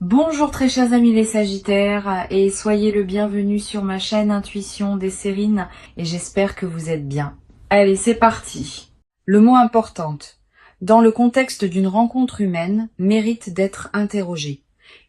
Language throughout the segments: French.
Bonjour très chers amis les Sagittaires et soyez le bienvenu sur ma chaîne Intuition des Sérines et j'espère que vous êtes bien. Allez, c'est parti. Le mot importante, dans le contexte d'une rencontre humaine, mérite d'être interrogé.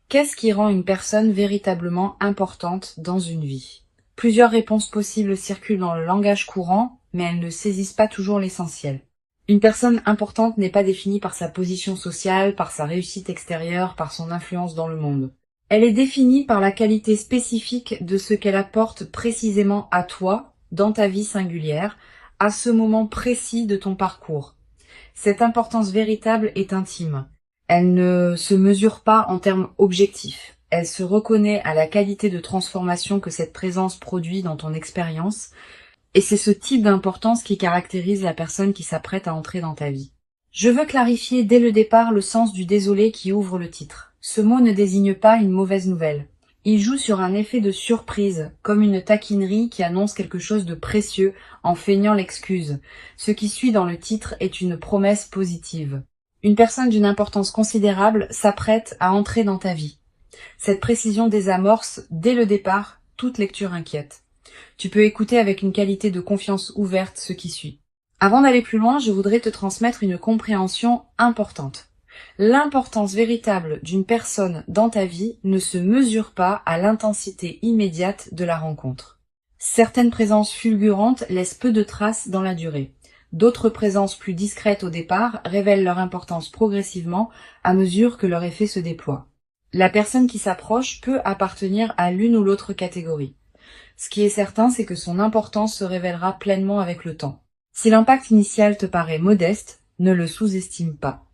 Qu'est-ce qui rend une personne véritablement importante dans une vie? Plusieurs réponses possibles circulent dans le langage courant, mais elles ne saisissent pas toujours l'essentiel. Une personne importante n'est pas définie par sa position sociale, par sa réussite extérieure, par son influence dans le monde. Elle est définie par la qualité spécifique de ce qu'elle apporte précisément à toi, dans ta vie singulière, à ce moment précis de ton parcours. Cette importance véritable est intime. Elle ne se mesure pas en termes objectifs. Elle se reconnaît à la qualité de transformation que cette présence produit dans ton expérience, et c'est ce type d'importance qui caractérise la personne qui s'apprête à entrer dans ta vie. Je veux clarifier dès le départ le sens du désolé qui ouvre le titre. Ce mot ne désigne pas une mauvaise nouvelle. Il joue sur un effet de surprise, comme une taquinerie qui annonce quelque chose de précieux en feignant l'excuse. Ce qui suit dans le titre est une promesse positive. Une personne d'une importance considérable s'apprête à entrer dans ta vie. Cette précision désamorce, dès le départ, toute lecture inquiète. Tu peux écouter avec une qualité de confiance ouverte ce qui suit. Avant d'aller plus loin, je voudrais te transmettre une compréhension importante. L'importance véritable d'une personne dans ta vie ne se mesure pas à l'intensité immédiate de la rencontre. Certaines présences fulgurantes laissent peu de traces dans la durée. D'autres présences plus discrètes au départ révèlent leur importance progressivement à mesure que leur effet se déploie. La personne qui s'approche peut appartenir à l'une ou l'autre catégorie. Ce qui est certain, c'est que son importance se révélera pleinement avec le temps. Si l'impact initial te paraît modeste, ne le sous-estime pas.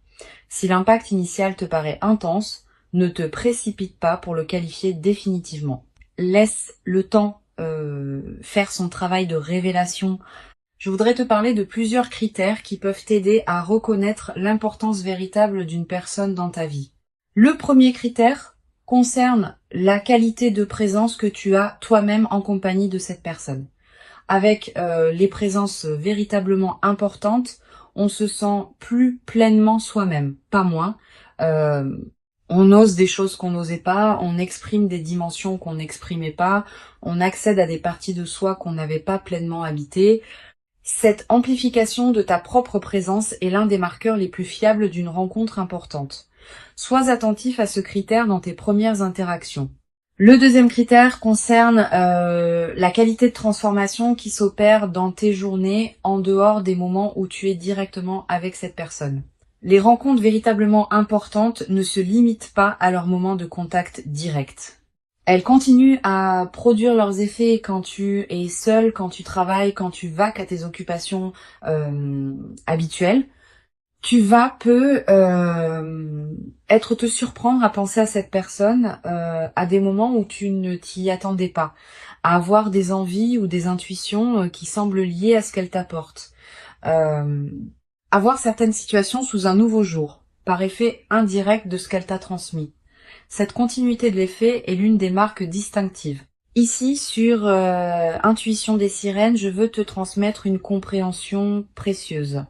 Si l'impact initial te paraît intense, ne te précipite pas pour le qualifier définitivement. Laisse le temps faire son travail de révélation. Je voudrais te parler de plusieurs critères qui peuvent t'aider à reconnaître l'importance véritable d'une personne dans ta vie. Le premier critère concerne la qualité de présence que tu as toi-même en compagnie de cette personne. Avec les présences véritablement importantes, on se sent plus pleinement soi-même, pas moins. On ose des choses qu'on n'osait pas, on exprime des dimensions qu'on n'exprimait pas, on accède à des parties de soi qu'on n'avait pas pleinement habitées. Cette amplification de ta propre présence est l'un des marqueurs les plus fiables d'une rencontre importante. Sois attentif à ce critère dans tes premières interactions. Le deuxième critère concerne la qualité de transformation qui s'opère dans tes journées en dehors des moments où tu es directement avec cette personne. Les rencontres véritablement importantes ne se limitent pas à leur moment de contact direct. Elles continuent à produire leurs effets quand tu es seul, quand tu travailles, quand tu vaques à tes occupations habituelles. Tu vas être te surprendre à penser à cette personne à des moments où tu ne t'y attendais pas, à avoir des envies ou des intuitions qui semblent liées à ce qu'elle t'apporte, à voir certaines situations sous un nouveau jour, par effet indirect de ce qu'elle t'a transmis. Cette continuité de l'effet est l'une des marques distinctives. Ici, sur Intuition des Sirènes, je veux te transmettre une compréhension précieuse.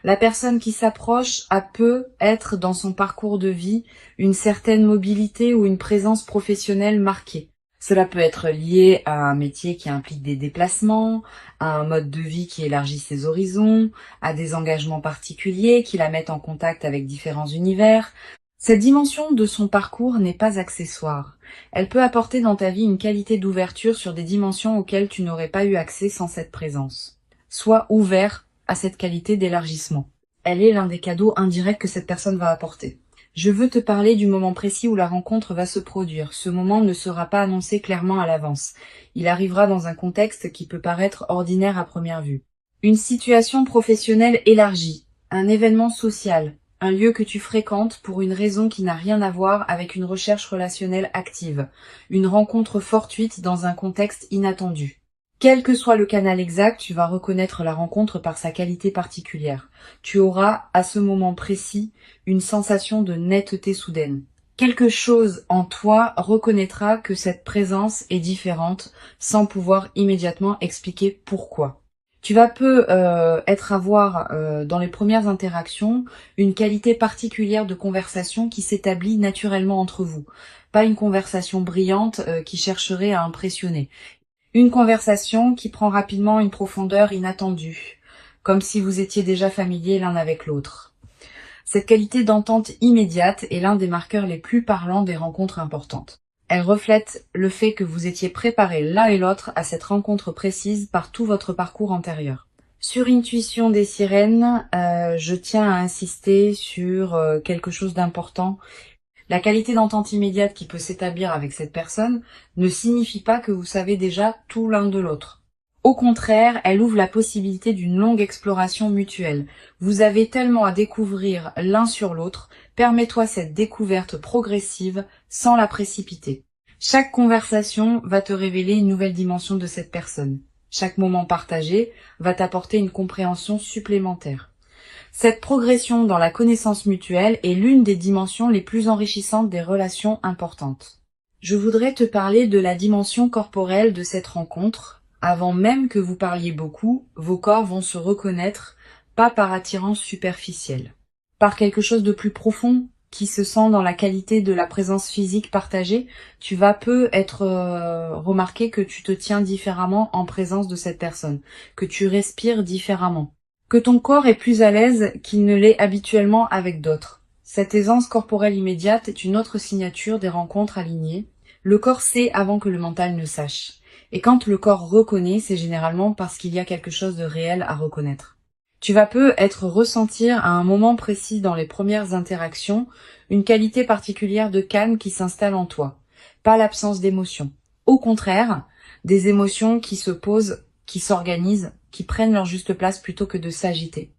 La personne qui s'approche peut être dans son parcours de vie une certaine mobilité ou une présence professionnelle marquée. Cela peut être lié à un métier qui implique des déplacements, à un mode de vie qui élargit ses horizons, à des engagements particuliers qui la mettent en contact avec différents univers. Cette dimension de son parcours n'est pas accessoire. Elle peut apporter dans ta vie une qualité d'ouverture sur des dimensions auxquelles tu n'aurais pas eu accès sans cette présence. Sois ouvert à cette qualité d'élargissement. Elle est l'un des cadeaux indirects que cette personne va apporter. Je veux te parler du moment précis où la rencontre va se produire. Ce moment ne sera pas annoncé clairement à l'avance. Il arrivera dans un contexte qui peut paraître ordinaire à première vue. Une situation professionnelle élargie, un événement social, un lieu que tu fréquentes pour une raison qui n'a rien à voir avec une recherche relationnelle active, une rencontre fortuite dans un contexte inattendu. Quel que soit le canal exact, tu vas reconnaître la rencontre par sa qualité particulière. Tu auras, à ce moment précis, une sensation de netteté soudaine. Quelque chose en toi reconnaîtra que cette présence est différente sans pouvoir immédiatement expliquer pourquoi. Tu vas peu avoir dans les premières interactions une qualité particulière de conversation qui s'établit naturellement entre vous. Pas une conversation brillante qui chercherait à impressionner. Une conversation qui prend rapidement une profondeur inattendue, comme si vous étiez déjà familiers l'un avec l'autre. Cette qualité d'entente immédiate est l'un des marqueurs les plus parlants des rencontres importantes. Elle reflète le fait que vous étiez préparés l'un et l'autre à cette rencontre précise par tout votre parcours antérieur. Sur Intuition des sirènes, je tiens à insister sur quelque chose d'important. La qualité d'entente immédiate qui peut s'établir avec cette personne ne signifie pas que vous savez déjà tout l'un de l'autre. Au contraire, elle ouvre la possibilité d'une longue exploration mutuelle. Vous avez tellement à découvrir l'un sur l'autre, permets-toi cette découverte progressive sans la précipiter. Chaque conversation va te révéler une nouvelle dimension de cette personne. Chaque moment partagé va t'apporter une compréhension supplémentaire. Cette progression dans la connaissance mutuelle est l'une des dimensions les plus enrichissantes des relations importantes. Je voudrais te parler de la dimension corporelle de cette rencontre. Avant même que vous parliez beaucoup, vos corps vont se reconnaître, pas par attirance superficielle, par quelque chose de plus profond qui se sent dans la qualité de la présence physique partagée. Tu vas peu être remarqué que tu te tiens différemment en présence de cette personne, que tu respires différemment, que ton corps est plus à l'aise qu'il ne l'est habituellement avec d'autres. Cette aisance corporelle immédiate est une autre signature des rencontres alignées. Le corps sait avant que le mental ne sache. Et quand le corps reconnaît, c'est généralement parce qu'il y a quelque chose de réel à reconnaître. Tu vas peu être ressentir à un moment précis dans les premières interactions une qualité particulière de calme qui s'installe en toi, pas l'absence d'émotions. Au contraire, des émotions qui se posent, qui s'organisent, qui prennent leur juste place plutôt que de s'agiter.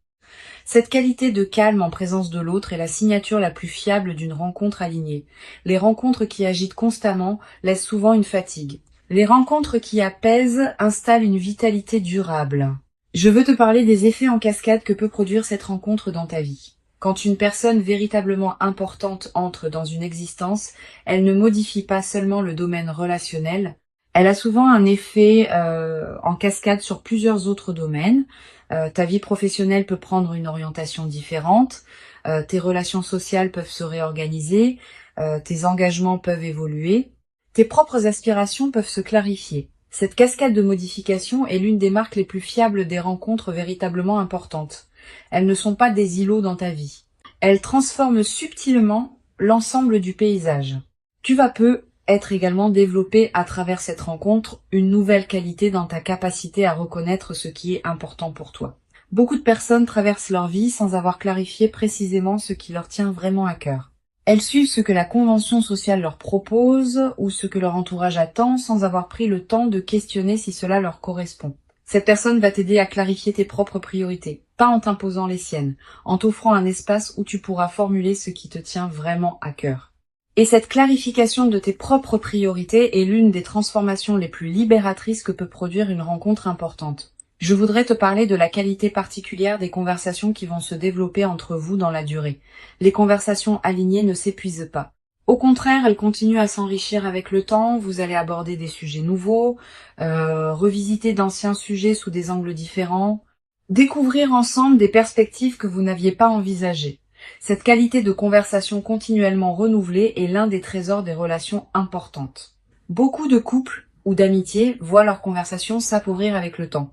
Cette qualité de calme en présence de l'autre est la signature la plus fiable d'une rencontre alignée. Les rencontres qui agitent constamment laissent souvent une fatigue. Les rencontres qui apaisent installent une vitalité durable. Je veux te parler des effets en cascade que peut produire cette rencontre dans ta vie. Quand une personne véritablement importante entre dans une existence, elle ne modifie pas seulement le domaine relationnel, elle a souvent un effet en cascade sur plusieurs autres domaines. Ta vie professionnelle peut prendre une orientation différente, tes relations sociales peuvent se réorganiser, tes engagements peuvent évoluer. Tes propres aspirations peuvent se clarifier. Cette cascade de modifications est l'une des marques les plus fiables des rencontres véritablement importantes. Elles ne sont pas des îlots dans ta vie. Elles transforment subtilement l'ensemble du paysage. Tu vas peu être également développé à travers cette rencontre une nouvelle qualité dans ta capacité à reconnaître ce qui est important pour toi. Beaucoup de personnes traversent leur vie sans avoir clarifié précisément ce qui leur tient vraiment à cœur. Elles suivent ce que la convention sociale leur propose ou ce que leur entourage attend sans avoir pris le temps de questionner si cela leur correspond. Cette personne va t'aider à clarifier tes propres priorités, pas en t'imposant les siennes, en t'offrant un espace où tu pourras formuler ce qui te tient vraiment à cœur. Et cette clarification de tes propres priorités est l'une des transformations les plus libératrices que peut produire une rencontre importante. Je voudrais te parler de la qualité particulière des conversations qui vont se développer entre vous dans la durée. Les conversations alignées ne s'épuisent pas. Au contraire, elles continuent à s'enrichir avec le temps, vous allez aborder des sujets nouveaux, revisiter d'anciens sujets sous des angles différents, découvrir ensemble des perspectives que vous n'aviez pas envisagées. Cette qualité de conversation continuellement renouvelée est l'un des trésors des relations importantes. Beaucoup de couples ou d'amitiés voient leur conversation s'appauvrir avec le temps.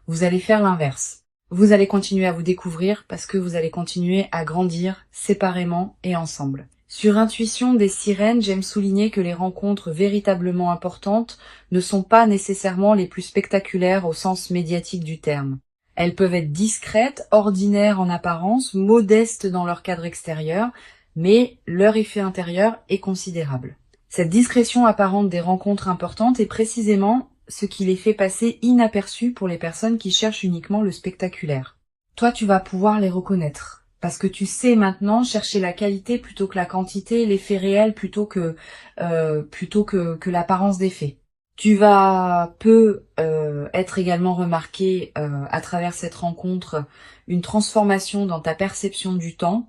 Vous allez faire l'inverse. Vous allez continuer à vous découvrir parce que vous allez continuer à grandir séparément et ensemble. Sur Intuition des sirènes, j'aime souligner que les rencontres véritablement importantes ne sont pas nécessairement les plus spectaculaires au sens médiatique du terme. Elles peuvent être discrètes, ordinaires en apparence, modestes dans leur cadre extérieur, mais leur effet intérieur est considérable. Cette discrétion apparente des rencontres importantes est précisément ce qui les fait passer inaperçus pour les personnes qui cherchent uniquement le spectaculaire. Toi, tu vas pouvoir les reconnaître, parce que tu sais maintenant chercher la qualité plutôt que la quantité, l'effet réel plutôt que l'apparence des faits. Tu vas être également remarqué à travers cette rencontre une transformation dans ta perception du temps.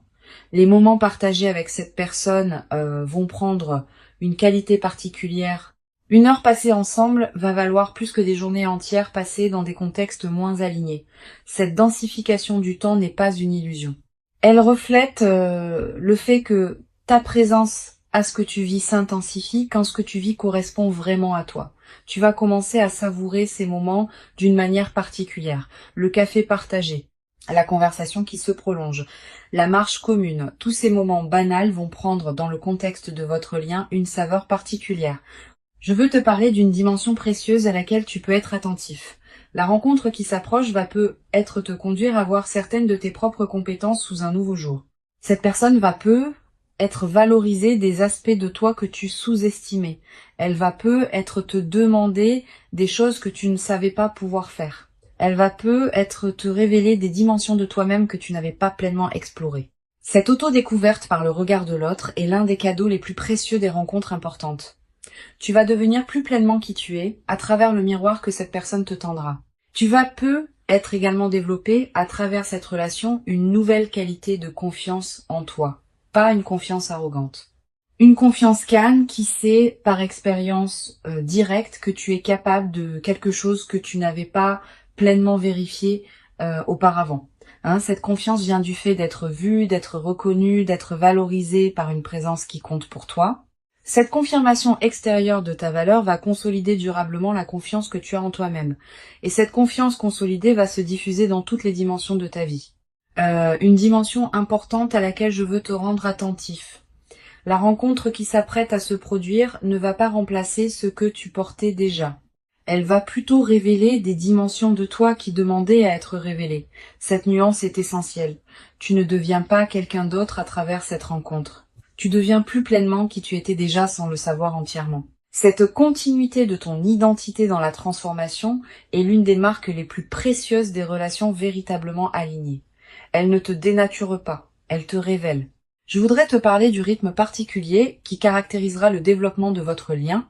Les moments partagés avec cette personne vont prendre une qualité particulière Une heure passée ensemble va valoir plus que des journées entières passées dans des contextes moins alignés. Cette densification du temps n'est pas une illusion. Elle reflète le fait que ta présence à ce que tu vis s'intensifie quand ce que tu vis correspond vraiment à toi. Tu vas commencer à savourer ces moments d'une manière particulière. Le café partagé, la conversation qui se prolonge, la marche commune, tous ces moments banals vont prendre dans le contexte de votre lien une saveur particulière. Je veux te parler d'une dimension précieuse à laquelle tu peux être attentif. La rencontre qui s'approche va peut-être te conduire à voir certaines de tes propres compétences sous un nouveau jour. Cette personne va être valorisée des aspects de toi que tu sous-estimais. Elle va être te demander des choses que tu ne savais pas pouvoir faire. Elle va être te révéler des dimensions de toi-même que tu n'avais pas pleinement explorées. Cette auto-découverte par le regard de l'autre est l'un des cadeaux les plus précieux des rencontres importantes. Tu vas devenir plus pleinement qui tu es à travers le miroir que cette personne te tendra. Tu vas être également développé à travers cette relation une nouvelle qualité de confiance en toi, pas une confiance arrogante. Une confiance calme qui sait par expérience directe que tu es capable de quelque chose que tu n'avais pas pleinement vérifié auparavant. Cette confiance vient du fait d'être vu, d'être reconnu, d'être valorisé par une présence qui compte pour toi. Cette confirmation extérieure de ta valeur va consolider durablement la confiance que tu as en toi-même. Et cette confiance consolidée va se diffuser dans toutes les dimensions de ta vie. Une dimension importante à laquelle je veux te rendre attentif. La rencontre qui s'apprête à se produire ne va pas remplacer ce que tu portais déjà. Elle va plutôt révéler des dimensions de toi qui demandaient à être révélées. Cette nuance est essentielle. Tu ne deviens pas quelqu'un d'autre à travers cette rencontre. Tu deviens plus pleinement qui tu étais déjà sans le savoir entièrement. Cette continuité de ton identité dans la transformation est l'une des marques les plus précieuses des relations véritablement alignées. Elle ne te dénature pas, elle te révèle. Je voudrais te parler du rythme particulier qui caractérisera le développement de votre lien.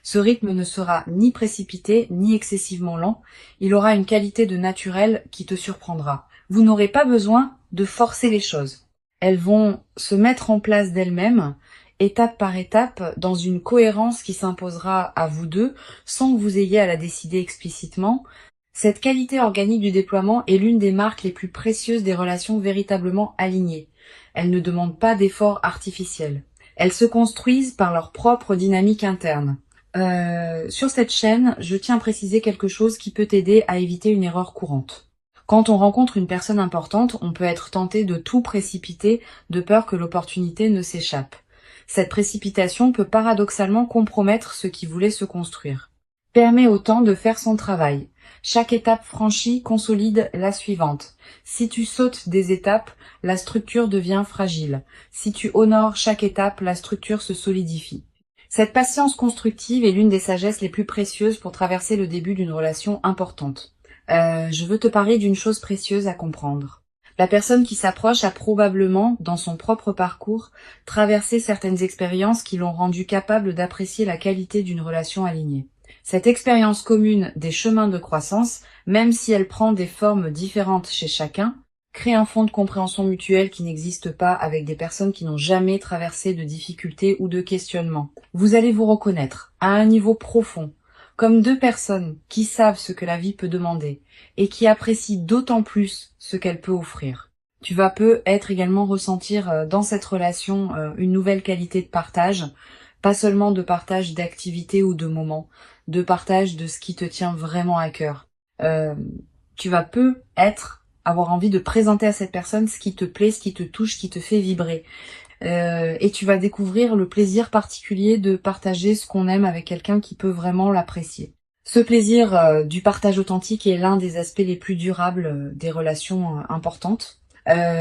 Ce rythme ne sera ni précipité, ni excessivement lent. Il aura une qualité de naturel qui te surprendra. Vous n'aurez pas besoin de forcer les choses. Elles vont se mettre en place d'elles-mêmes, étape par étape, dans une cohérence qui s'imposera à vous deux, sans que vous ayez à la décider explicitement. Cette qualité organique du déploiement est l'une des marques les plus précieuses des relations véritablement alignées. Elles ne demandent pas d'efforts artificiels. Elles se construisent par leur propre dynamique interne. Sur cette chaîne, je tiens à préciser quelque chose qui peut t'aider à éviter une erreur courante. Quand on rencontre une personne importante, on peut être tenté de tout précipiter de peur que l'opportunité ne s'échappe. Cette précipitation peut paradoxalement compromettre ce qui voulait se construire. Permet au temps de faire son travail. Chaque étape franchie consolide la suivante. Si tu sautes des étapes, la structure devient fragile. Si tu honores chaque étape, la structure se solidifie. Cette patience constructive est l'une des sagesses les plus précieuses pour traverser le début d'une relation importante. Je veux te parler d'une chose précieuse à comprendre. La personne qui s'approche a probablement, dans son propre parcours, traversé certaines expériences qui l'ont rendu capable d'apprécier la qualité d'une relation alignée. Cette expérience commune des chemins de croissance, même si elle prend des formes différentes chez chacun, crée un fond de compréhension mutuelle qui n'existe pas avec des personnes qui n'ont jamais traversé de difficultés ou de questionnements. Vous allez vous reconnaître, à un niveau profond, comme deux personnes qui savent ce que la vie peut demander et qui apprécient d'autant plus ce qu'elle peut offrir. Tu vas peut-être également ressentir dans cette relation une nouvelle qualité de partage, pas seulement de partage d'activités ou de moments, de partage de ce qui te tient vraiment à cœur. Tu vas peut-être avoir envie de présenter à cette personne ce qui te plaît, ce qui te touche, ce qui te fait vibrer. Et tu vas découvrir le plaisir particulier de partager ce qu'on aime avec quelqu'un qui peut vraiment l'apprécier. Ce plaisir du partage authentique est l'un des aspects les plus durables des relations importantes.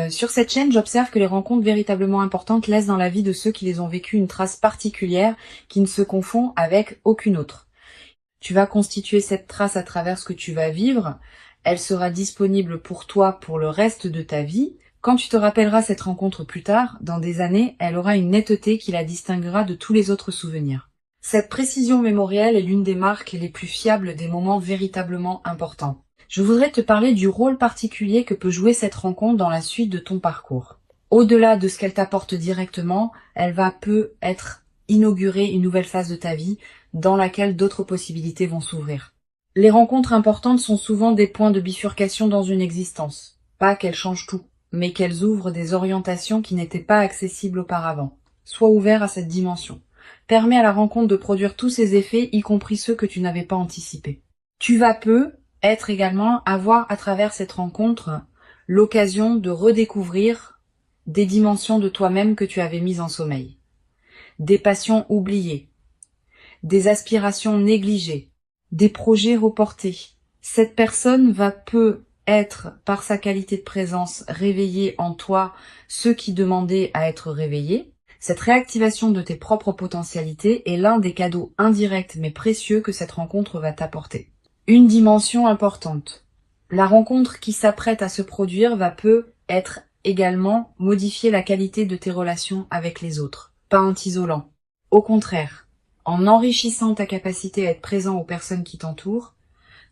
Sur cette chaîne, j'observe que les rencontres véritablement importantes laissent dans la vie de ceux qui les ont vécues une trace particulière qui ne se confond avec aucune autre. Tu vas constituer cette trace à travers ce que tu vas vivre. Elle sera disponible pour toi pour le reste de ta vie. Quand tu te rappelleras cette rencontre plus tard, dans des années, elle aura une netteté qui la distinguera de tous les autres souvenirs. Cette précision mémorielle est l'une des marques les plus fiables des moments véritablement importants. Je voudrais te parler du rôle particulier que peut jouer cette rencontre dans la suite de ton parcours. Au-delà de ce qu'elle t'apporte directement, elle va peut-être inaugurer une nouvelle phase de ta vie, dans laquelle d'autres possibilités vont s'ouvrir. Les rencontres importantes sont souvent des points de bifurcation dans une existence. Pas qu'elles changent tout, mais qu'elles ouvrent des orientations qui n'étaient pas accessibles auparavant. Sois ouvert à cette dimension. Permets à la rencontre de produire tous ses effets, y compris ceux que tu n'avais pas anticipés. Tu vas avoir à travers cette rencontre l'occasion de redécouvrir des dimensions de toi-même que tu avais mises en sommeil. Des passions oubliées, des aspirations négligées, des projets reportés. Cette personne peut être, par sa qualité de présence, réveiller en toi ceux qui demandaient à être réveillés. Cette réactivation de tes propres potentialités est l'un des cadeaux indirects mais précieux que cette rencontre va t'apporter. Une dimension importante. La rencontre qui s'apprête à se produire être également modifier la qualité de tes relations avec les autres, pas en t'isolant. Au contraire, en enrichissant ta capacité à être présent aux personnes qui t'entourent,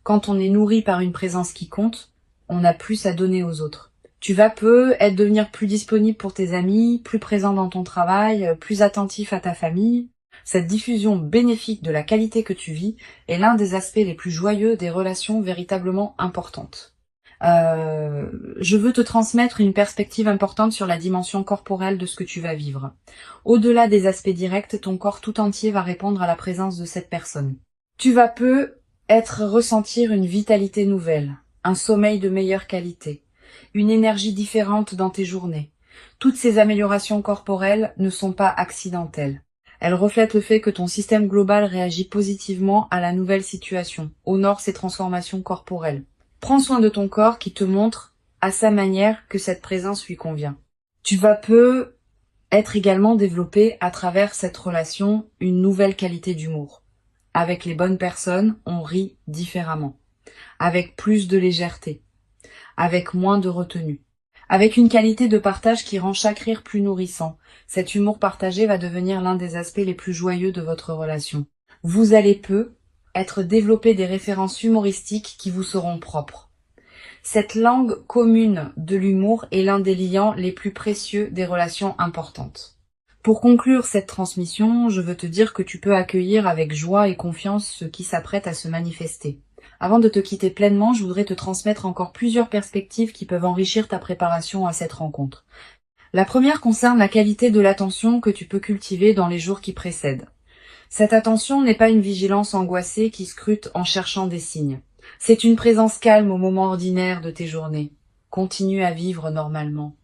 quand on est nourri par une présence qui compte, on a plus à donner aux autres. Tu vas devenir plus disponible pour tes amis, plus présent dans ton travail, plus attentif à ta famille. Cette diffusion bénéfique de la qualité que tu vis est l'un des aspects les plus joyeux des relations véritablement importantes. Je veux te transmettre une perspective importante sur la dimension corporelle de ce que tu vas vivre. Au-delà des aspects directs, ton corps tout entier va répondre à la présence de cette personne. Tu vas ressentir une vitalité nouvelle, un sommeil de meilleure qualité, une énergie différente dans tes journées. Toutes ces améliorations corporelles ne sont pas accidentelles. Elles reflètent le fait que ton système global réagit positivement à la nouvelle situation, honore ces transformations corporelles. Prends soin de ton corps qui te montre, à sa manière, que cette présence lui convient. Tu vas être également développé à travers cette relation une nouvelle qualité d'humour. Avec les bonnes personnes, on rit différemment, avec plus de légèreté, avec moins de retenue, avec une qualité de partage qui rend chaque rire plus nourrissant. Cet humour partagé va devenir l'un des aspects les plus joyeux de votre relation. Vous allez être développé des références humoristiques qui vous seront propres. Cette langue commune de l'humour est l'un des liants les plus précieux des relations importantes. Pour conclure cette transmission, je veux te dire que tu peux accueillir avec joie et confiance ce qui s'apprête à se manifester. Avant de te quitter pleinement, je voudrais te transmettre encore plusieurs perspectives qui peuvent enrichir ta préparation à cette rencontre. La première concerne la qualité de l'attention que tu peux cultiver dans les jours qui précèdent. Cette attention n'est pas une vigilance angoissée qui scrute en cherchant des signes. C'est une présence calme au moment ordinaire de tes journées. Continue à vivre normalement.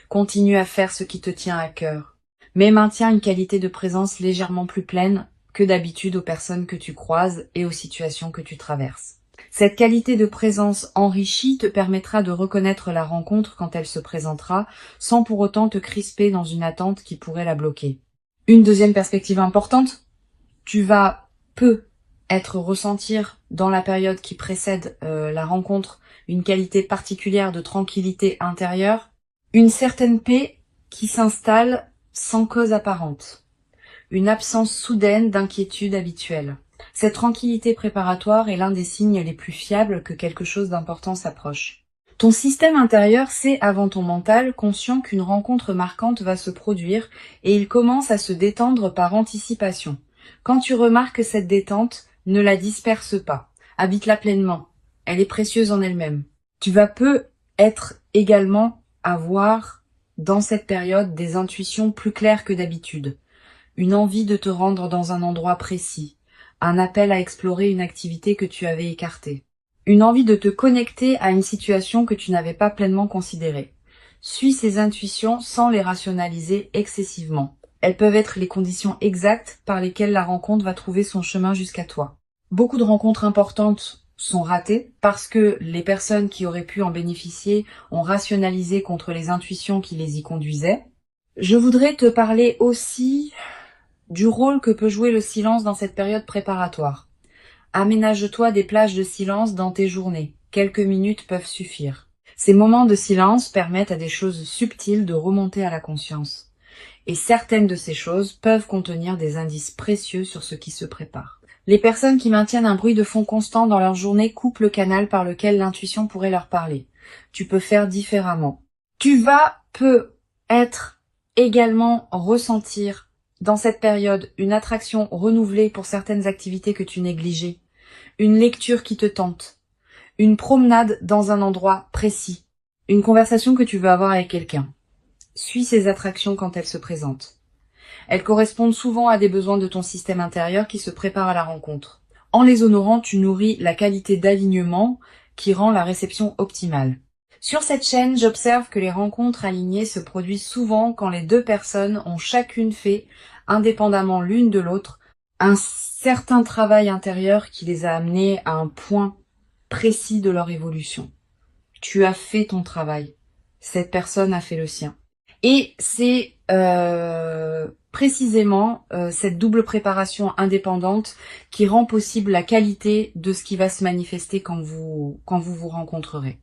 Continue à faire ce qui te tient à cœur. Mais maintiens une qualité de présence légèrement plus pleine que d'habitude aux personnes que tu croises et aux situations que tu traverses. Cette qualité de présence enrichie te permettra de reconnaître la rencontre quand elle se présentera, sans pour autant te crisper dans une attente qui pourrait la bloquer. Une deuxième perspective importante, tu vas ressentir dans la période qui précède la rencontre une qualité particulière de tranquillité intérieure, une certaine paix qui s'installe sans cause apparente, une absence soudaine d'inquiétude habituelle. Cette tranquillité préparatoire est l'un des signes les plus fiables que quelque chose d'important s'approche. Ton système intérieur sait avant ton mental, conscient qu'une rencontre marquante va se produire et il commence à se détendre par anticipation. Quand tu remarques cette détente, ne la disperse pas. Habite-la pleinement. Elle est précieuse en elle-même. Tu vas également avoir dans cette période des intuitions plus claires que d'habitude. Une envie de te rendre dans un endroit précis. Un appel à explorer une activité que tu avais écartée. Une envie de te connecter à une situation que tu n'avais pas pleinement considérée. Suis ces intuitions sans les rationaliser excessivement. Elles peuvent être les conditions exactes par lesquelles la rencontre va trouver son chemin jusqu'à toi. Beaucoup de rencontres importantes sont ratées parce que les personnes qui auraient pu en bénéficier ont rationalisé contre les intuitions qui les y conduisaient. Je voudrais te parler aussi du rôle que peut jouer le silence dans cette période préparatoire. Aménage-toi des plages de silence dans tes journées. Quelques minutes peuvent suffire. Ces moments de silence permettent à des choses subtiles de remonter à la conscience. Et certaines de ces choses peuvent contenir des indices précieux sur ce qui se prépare. Les personnes qui maintiennent un bruit de fond constant dans leur journée coupent le canal par lequel l'intuition pourrait leur parler. Tu peux faire différemment. Tu vas également ressentir dans cette période une attraction renouvelée pour certaines activités que tu négligeais, une lecture qui te tente, une promenade dans un endroit précis, une conversation que tu veux avoir avec quelqu'un. Suis ces attractions quand elles se présentent. Elles correspondent souvent à des besoins de ton système intérieur qui se prépare à la rencontre. En les honorant, tu nourris la qualité d'alignement qui rend la réception optimale. Sur cette chaîne, j'observe que les rencontres alignées se produisent souvent quand les deux personnes ont chacune fait, indépendamment l'une de l'autre, un certain travail intérieur qui les a amenés à un point précis de leur évolution. Tu as fait ton travail. Cette personne a fait le sien. Et c'est précisément cette double préparation indépendante qui rend possible la qualité de ce qui va se manifester quand vous vous rencontrerez.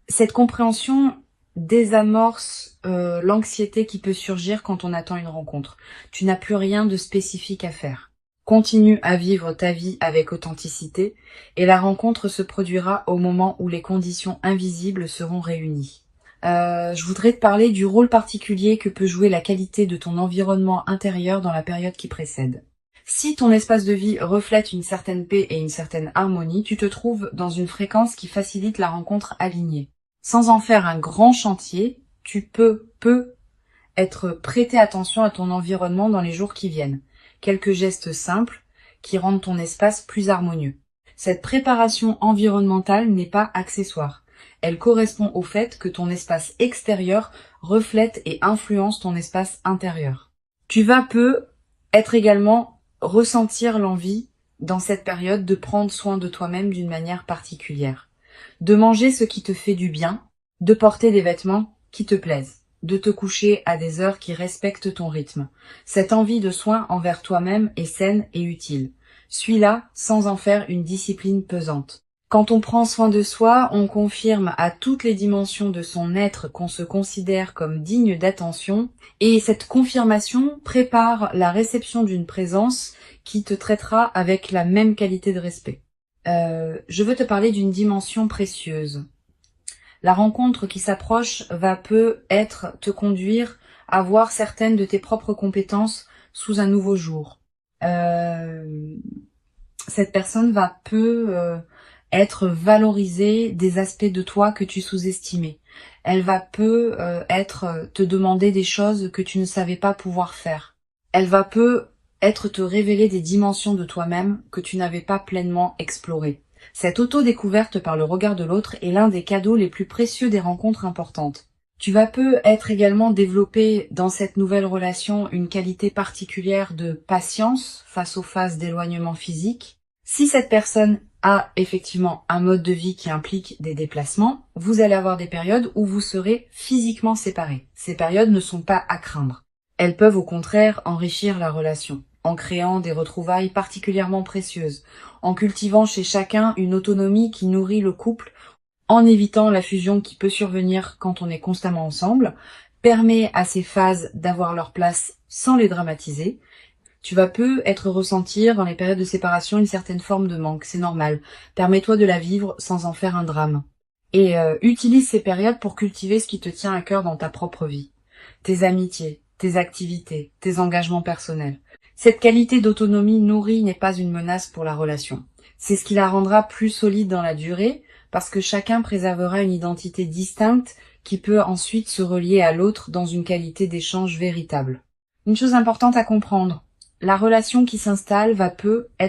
Cette compréhension désamorce l'anxiété qui peut surgir quand on attend une rencontre. Tu n'as plus rien de spécifique à faire. Continue à vivre ta vie avec authenticité et la rencontre se produira au moment où les conditions invisibles seront réunies. Je voudrais te parler du rôle particulier que peut jouer la qualité de ton environnement intérieur dans la période qui précède. Si ton espace de vie reflète une certaine paix et une certaine harmonie, tu te trouves dans une fréquence qui facilite la rencontre alignée. Sans en faire un grand chantier, tu peux être prêter attention à ton environnement dans les jours qui viennent. Quelques gestes simples qui rendent ton espace plus harmonieux. Cette préparation environnementale n'est pas accessoire. Elle correspond au fait que ton espace extérieur reflète et influence ton espace intérieur. Tu vas être également ressentir l'envie dans cette période de prendre soin de toi-même d'une manière particulière, de manger ce qui te fait du bien, de porter des vêtements qui te plaisent, de te coucher à des heures qui respectent ton rythme. Cette envie de soin envers toi-même est saine et utile. Suis-la sans en faire une discipline pesante. Quand on prend soin de soi, on confirme à toutes les dimensions de son être qu'on se considère comme digne d'attention, et cette confirmation prépare la réception d'une présence qui te traitera avec la même qualité de respect. Je veux te parler d'une dimension précieuse. La rencontre qui s'approche va peut-être te conduire à voir certaines de tes propres compétences sous un nouveau jour. Cette personne va être valorisée des aspects de toi que tu sous-estimais. Elle va te demander des choses que tu ne savais pas pouvoir faire. Elle va te révéler des dimensions de toi-même que tu n'avais pas pleinement explorées. Cette auto-découverte par le regard de l'autre est l'un des cadeaux les plus précieux des rencontres importantes. Tu vas être également développer dans cette nouvelle relation une qualité particulière de patience face aux phases d'éloignement physique. Si cette personne a effectivement un mode de vie qui implique des déplacements, vous allez avoir des périodes où vous serez physiquement séparés. Ces périodes ne sont pas à craindre. Elles peuvent au contraire enrichir la relation, en créant des retrouvailles particulièrement précieuses, en cultivant chez chacun une autonomie qui nourrit le couple, en évitant la fusion qui peut survenir quand on est constamment ensemble, permet à ces phases d'avoir leur place sans les dramatiser. Tu vas être ressentir dans les périodes de séparation une certaine forme de manque, c'est normal. Permets-toi de la vivre sans en faire un drame. Et utilise ces périodes pour cultiver ce qui te tient à cœur dans ta propre vie. Tes amitiés, tes activités, tes engagements personnels. Cette qualité d'autonomie nourrie n'est pas une menace pour la relation. C'est ce qui la rendra plus solide dans la durée, parce que chacun préservera une identité distincte qui peut ensuite se relier à l'autre dans une qualité d'échange véritable. Une chose importante à comprendre, la relation qui s'installe va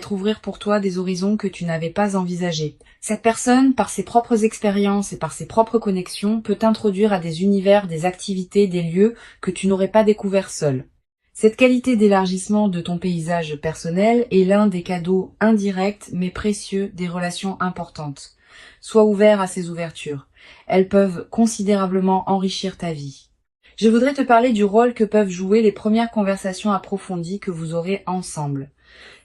ouvrir pour toi des horizons que tu n'avais pas envisagés. Cette personne, par ses propres expériences et par ses propres connexions, peut t'introduire à des univers, des activités, des lieux que tu n'aurais pas découverts seul. Cette qualité d'élargissement de ton paysage personnel est l'un des cadeaux indirects mais précieux des relations importantes. Sois ouvert à ces ouvertures. Elles peuvent considérablement enrichir ta vie. Je voudrais te parler du rôle que peuvent jouer les premières conversations approfondies que vous aurez ensemble.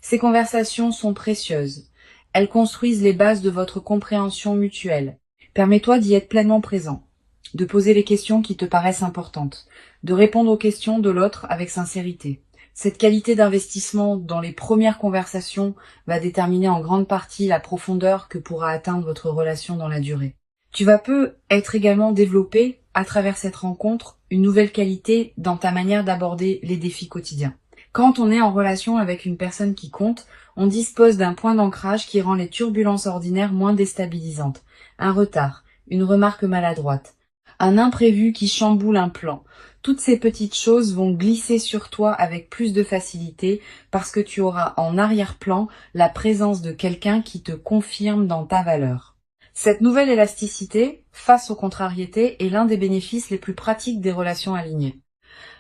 Ces conversations sont précieuses. Elles construisent les bases de votre compréhension mutuelle. Permets-toi d'y être pleinement présent, de poser les questions qui te paraissent importantes, de répondre aux questions de l'autre avec sincérité. Cette qualité d'investissement dans les premières conversations va déterminer en grande partie la profondeur que pourra atteindre votre relation dans la durée. Tu vas peu être également développé à travers cette rencontre une nouvelle qualité dans ta manière d'aborder les défis quotidiens. Quand on est en relation avec une personne qui compte, on dispose d'un point d'ancrage qui rend les turbulences ordinaires moins déstabilisantes. Un retard, une remarque maladroite, un imprévu qui chamboule un plan. Toutes ces petites choses vont glisser sur toi avec plus de facilité parce que tu auras en arrière-plan la présence de quelqu'un qui te confirme dans ta valeur. Cette nouvelle élasticité, face aux contrariétés, est l'un des bénéfices les plus pratiques des relations alignées.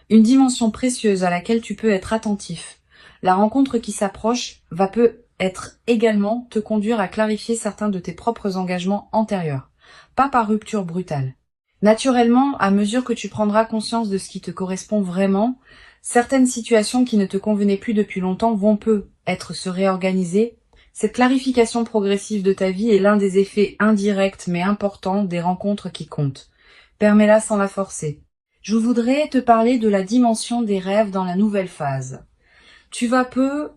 Une dimension précieuse à laquelle tu peux être attentif. La rencontre qui s'approche va peut être également te conduire à clarifier certains de tes propres engagements antérieurs, pas par rupture brutale. Naturellement, à mesure que tu prendras conscience de ce qui te correspond vraiment, certaines situations qui ne te convenaient plus depuis longtemps vont peu être se réorganiser. Cette clarification progressive de ta vie est l'un des effets indirects mais importants des rencontres qui comptent. Permets-la sans la forcer. Je voudrais te parler de la dimension des rêves dans la nouvelle phase. Tu vas peu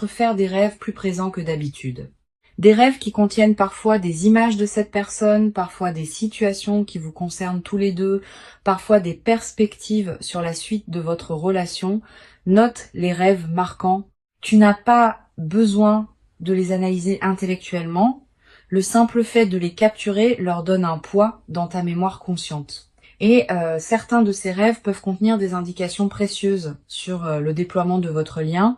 faire des rêves plus présents que d'habitude. Des rêves qui contiennent parfois des images de cette personne, parfois des situations qui vous concernent tous les deux, parfois des perspectives sur la suite de votre relation. Note les rêves marquants. Tu n'as pas besoin de les analyser intellectuellement. Le simple fait de les capturer leur donne un poids dans ta mémoire consciente. Et certains de ces rêves peuvent contenir des indications précieuses sur le déploiement de votre lien.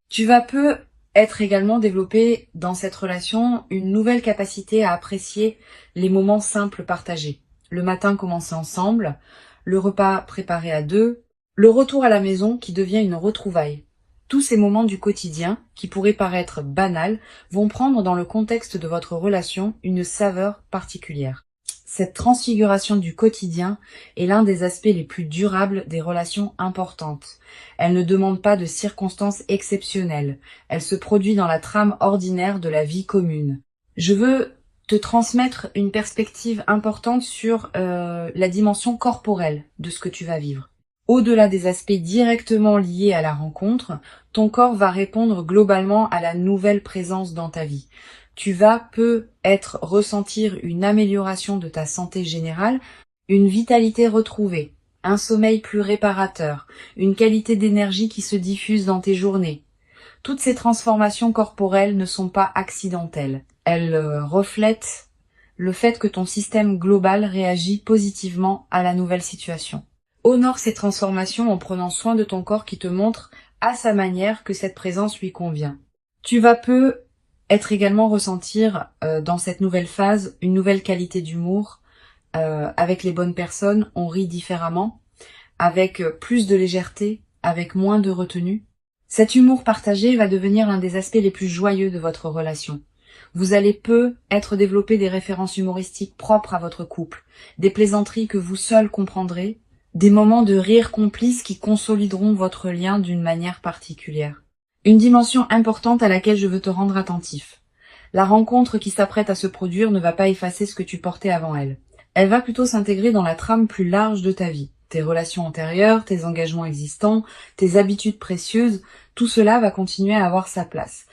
Tu vas peu être également développé dans cette relation une nouvelle capacité à apprécier les moments simples partagés. Le matin commencé ensemble, le repas préparé à deux, le retour à la maison qui devient une retrouvaille. Tous ces moments du quotidien, qui pourraient paraître banals, vont prendre dans le contexte de votre relation une saveur particulière. Cette transfiguration du quotidien est l'un des aspects les plus durables des relations importantes. Elle ne demande pas de circonstances exceptionnelles. Elle se produit dans la trame ordinaire de la vie commune. Je veux te transmettre une perspective importante sur la dimension corporelle de ce que tu vas vivre. Au-delà des aspects directement liés à la rencontre, ton corps va répondre globalement à la nouvelle présence dans ta vie. Tu vas ressentir une amélioration de ta santé générale, une vitalité retrouvée, un sommeil plus réparateur, une qualité d'énergie qui se diffuse dans tes journées. Toutes ces transformations corporelles ne sont pas accidentelles. Elles reflètent le fait que ton système global réagit positivement à la nouvelle situation. Honore ces transformations en prenant soin de ton corps qui te montre à sa manière que cette présence lui convient. Tu vas peu également ressentir dans cette nouvelle phase une nouvelle qualité d'humour. Avec les bonnes personnes, on rit différemment, avec plus de légèreté, avec moins de retenue. Cet humour partagé va devenir l'un des aspects les plus joyeux de votre relation. Vous allez peu développer des références humoristiques propres à votre couple, des plaisanteries que vous seul comprendrez, des moments de rire complices qui consolideront votre lien d'une manière particulière. Une dimension importante à laquelle je veux te rendre attentif. La rencontre qui s'apprête à se produire ne va pas effacer ce que tu portais avant elle. Elle va plutôt s'intégrer dans la trame plus large de ta vie. Tes relations antérieures, tes engagements existants, tes habitudes précieuses, tout cela va continuer à avoir sa place.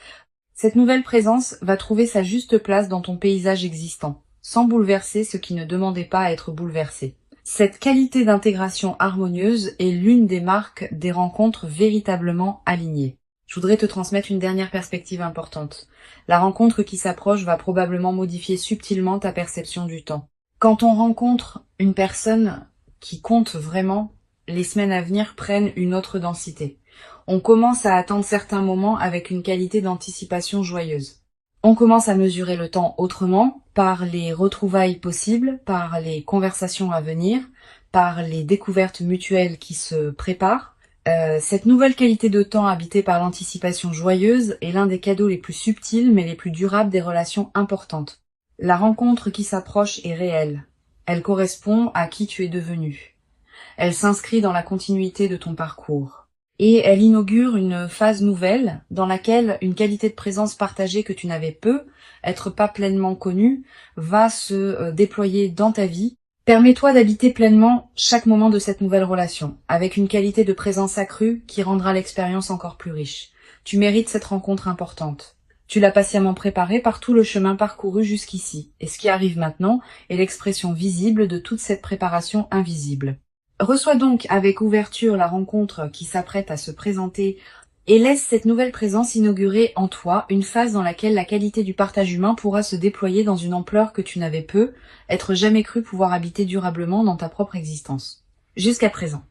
Cette nouvelle présence va trouver sa juste place dans ton paysage existant, sans bouleverser ce qui ne demandait pas à être bouleversé. Cette qualité d'intégration harmonieuse est l'une des marques des rencontres véritablement alignées. Je voudrais te transmettre une dernière perspective importante. La rencontre qui s'approche va probablement modifier subtilement ta perception du temps. Quand on rencontre une personne qui compte vraiment, les semaines à venir prennent une autre densité. On commence à attendre certains moments avec une qualité d'anticipation joyeuse. On commence à mesurer le temps autrement, par les retrouvailles possibles, par les conversations à venir, par les découvertes mutuelles qui se préparent. Cette nouvelle qualité de temps habitée par l'anticipation joyeuse est l'un des cadeaux les plus subtils mais les plus durables des relations importantes. La rencontre qui s'approche est réelle. Elle correspond à qui tu es devenu. Elle s'inscrit dans la continuité de ton parcours. Et elle inaugure une phase nouvelle dans laquelle une qualité de présence partagée que tu n'avais peu, être pas pleinement connue, va se déployer dans ta vie. Permets-toi d'habiter pleinement chaque moment de cette nouvelle relation, avec une qualité de présence accrue qui rendra l'expérience encore plus riche. Tu mérites cette rencontre importante. Tu l'as patiemment préparé par tout le chemin parcouru jusqu'ici, et ce qui arrive maintenant est l'expression visible de toute cette préparation invisible. Reçois donc avec ouverture la rencontre qui s'apprête à se présenter et laisse cette nouvelle présence inaugurer en toi une phase dans laquelle la qualité du partage humain pourra se déployer dans une ampleur que tu n'avais jamais cru pouvoir habiter durablement dans ta propre existence. Jusqu'à présent.